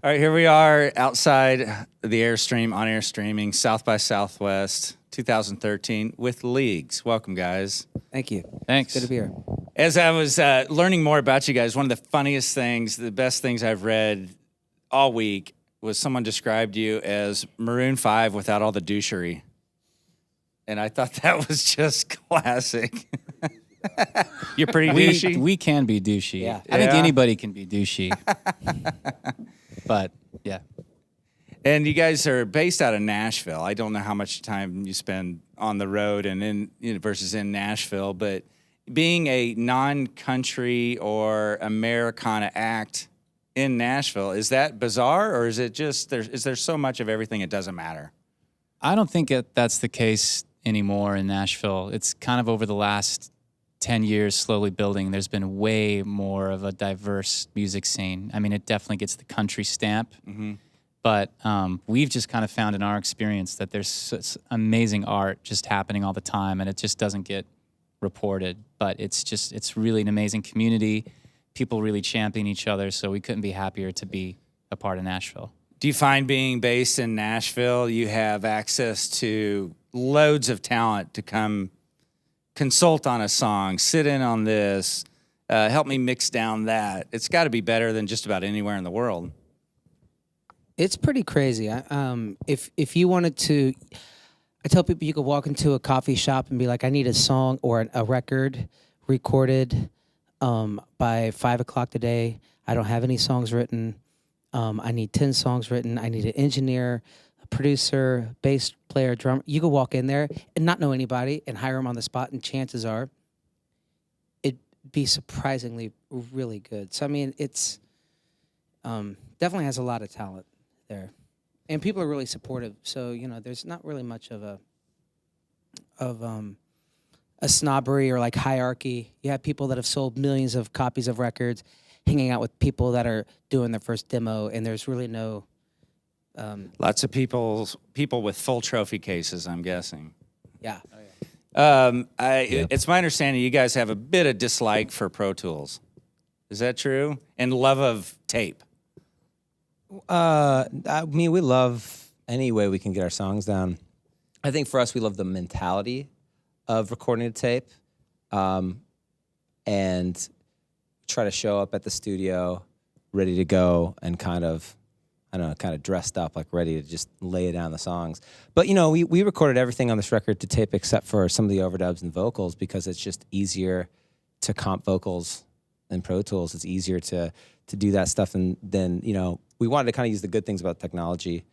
All right, here we are outside the Airstream on air streaming, South by Southwest 2013 with Leagues. Welcome, guys. Thank you. Thanks. Good to be here. As I was learning more about you guys, one of the funniest things, the best things I've read all week was someone described you as Maroon 5 without all the douchery. And I thought that was just classic. You're pretty douchey. We can be douchey. Yeah. I think Yeah. anybody can be douchey. But yeah. And you guys are based out of Nashville. I don't know how much time you spend on the road and versus in Nashville, but being a non-country or Americana act in Nashville, is that bizarre, or is it just is there so much of everything it doesn't matter? I don't think that's the case anymore in Nashville. It's kind of over the last 10 years slowly building. There's been way more of a diverse music scene. I mean, it definitely gets the country stamp. Mm-hmm. But we've just kind of found in our experience that there's such amazing art just happening all the time, and it just doesn't get reported. But it's really an amazing community. People really champion each other, so we couldn't be happier to be a part of Nashville. Do you find being based in Nashville, you have access to loads of talent to come consult on a song, sit in on this, help me mix down that? It's got to be better than just about anywhere in the world. It's pretty crazy. If you wanted to, I tell people you could walk into a coffee shop and be like, I need a song or a record recorded by 5 o'clock today. I don't have any songs written. I need 10 songs written. I need an engineer, a producer, bass player, drummer. You could walk in there and not know anybody and hire them on the spot, and chances are it'd be surprisingly really good. So, I mean, it's definitely has a lot of talent there. And people are really supportive. So, there's not really much of a snobbery or like hierarchy. You have people that have sold millions of copies of records hanging out with people that are doing their first demo, and there's really no... Lots of people with full trophy cases, I'm guessing. Yeah. It's my understanding you guys have a bit of dislike for Pro Tools. Is that true? And love of tape. I mean, we love any way we can get our songs down. I think for us, we love the mentality of recording a tape, and try to show up at the studio ready to go and kind of dressed up, like ready to just lay down the songs. But, we recorded everything on this record to tape except for some of the overdubs and vocals because it's just easier to comp vocals in Pro Tools. It's easier to do that stuff. And then, we wanted to kind of use the good things about technology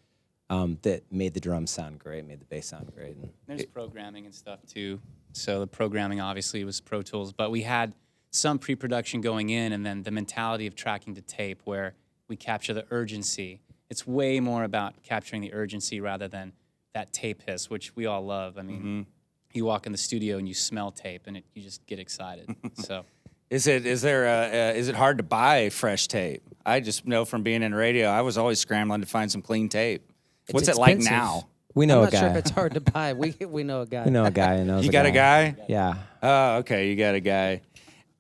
that made the drums sound great, made the bass sound great. And There's programming and stuff too. So the programming obviously was Pro Tools, but we had some pre-production going in, and then the mentality of tracking to tape where we capture the urgency. It's way more about capturing the urgency rather than that tape hiss, which we all love. I mean, you walk in the studio and you smell tape, and you just get excited. So, Is it hard to buy fresh tape? I just know from being in radio, I was always scrambling to find some clean tape. What's it like expensive. now? we know I'm a not guy. sure if it's hard to buy. We know a guy. We know a guy who knows You got a guy? Yeah. Oh, okay, you got a guy.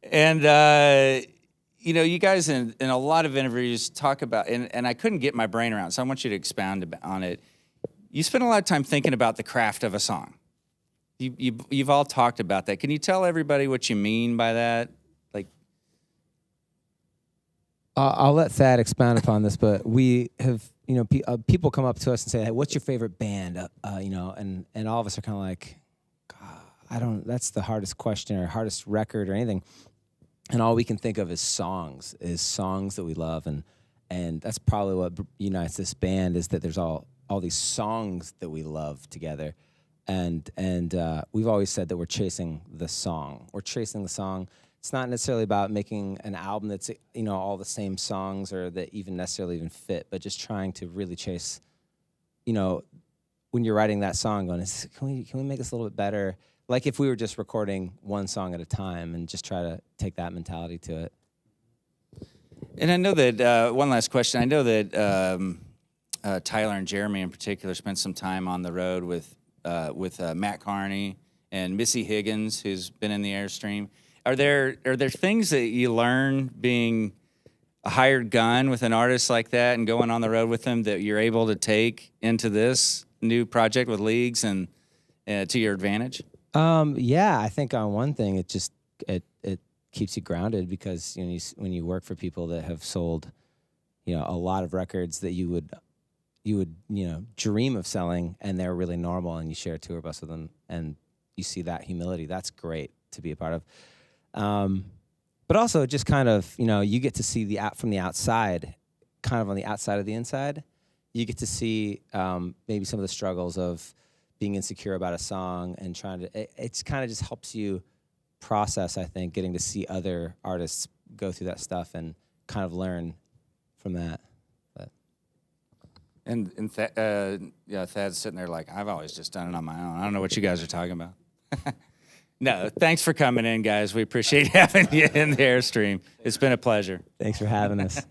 And you guys in a lot of interviews talk about, and I couldn't get my brain around, so I want you to expound on it. You spend a lot of time thinking about the craft of a song. You've all talked about that. Can you tell everybody what you mean by that? Like, I'll let Thad expound upon this, but we have, people come up to us and say, hey, what's your favorite band? And all of us are kind of like, God, that's the hardest question or hardest record or anything. And all we can think of is songs that we love. And that's probably what unites this band is that there's all these songs that we love together. And we've always said that we're chasing the song. We're chasing the song. It's not necessarily about making an album that's, all the same songs or that even necessarily even fit, but just trying to really chase, when you're writing that song going, can we make this a little bit better? Like if we were just recording one song at a time and just try to take that mentality to it. and I know that one last question. I know that Tyler and Jeremy in particular spent some time on the road with Matt Carney and Missy Higgins, who's been in the Airstream. Are there things that you learn being a hired gun with an artist like that and going on the road with them that you're able to take into this new project with Leagues and to your advantage? Yeah, I think on one thing, it keeps you grounded because when you work for people that have sold, a lot of records that you would dream of selling, and they're really normal, and you share a tour bus with them, and you see that humility. That's great to be a part of. But also just kind of, you get to see from the outside, kind of on the outside of the inside. You get to see maybe some of the struggles of being insecure about a song and trying to, it's kind of just helps you process, I think, getting to see other artists go through that stuff and kind of learn from that. But. Thad's sitting there like, I've always just done it on my own. I don't know what you guys are talking about. No, thanks for coming in, guys. We appreciate having you in the Airstream. It's been a pleasure. Thanks for having us.